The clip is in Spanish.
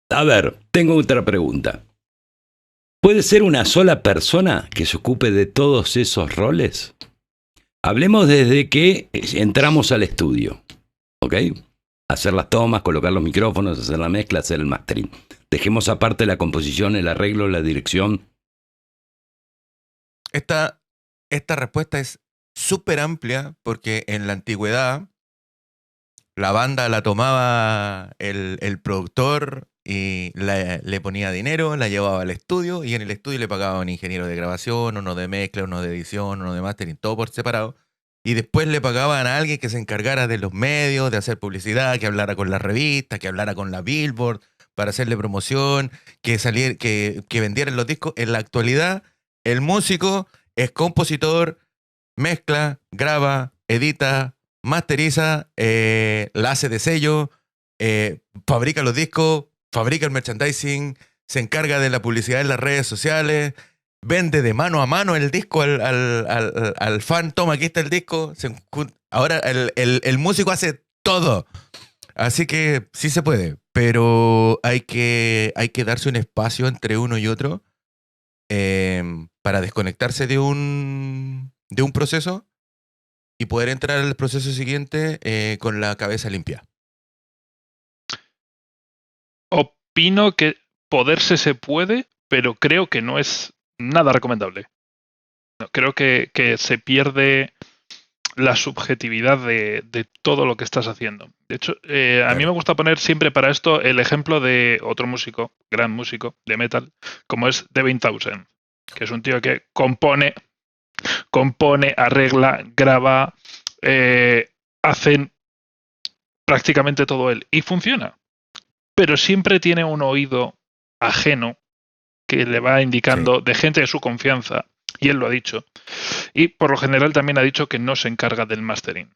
A ver, tengo otra pregunta. ¿Puede ser una sola persona que se ocupe de todos esos roles? Hablemos desde que entramos al estudio, ¿ok? Hacer las tomas, colocar los micrófonos, hacer la mezcla, hacer el mastering. Dejemos aparte la composición, el arreglo, la dirección. Esta respuesta es súper amplia porque en la antigüedad la banda la tomaba el productor y le ponía dinero, la llevaba al estudio y en el estudio le pagaba a un ingeniero de grabación, uno de mezcla, uno de edición, uno de mastering, todo por separado. Y después le pagaban a alguien que se encargara de los medios, de hacer publicidad, que hablara con la revista, que hablara con la Billboard para hacerle promoción, que vendieran los discos. En la actualidad, el músico es compositor, mezcla, graba, edita, masteriza, la hace de sello, fabrica los discos, fabrica el merchandising, se encarga de la publicidad en las redes sociales, vende de mano a mano el disco al fan, toma, aquí está el disco. Ahora el músico hace todo. Así que sí se puede, pero hay que darse un espacio entre uno y otro para desconectarse de un proceso y poder entrar al proceso siguiente con la cabeza limpia. Opino que poderse se puede, pero creo que no es nada recomendable. No, creo que se pierde la subjetividad de todo lo que estás haciendo. De hecho, a mí me gusta poner siempre para esto el ejemplo de otro músico, gran músico de metal, como es Devin Townsend, que es un tío que compone, arregla, graba, hacen prácticamente todo él y funciona. Pero siempre tiene un oído ajeno que le va indicando de gente de su confianza, y él lo ha dicho. Y por lo general también ha dicho que no se encarga del mastering.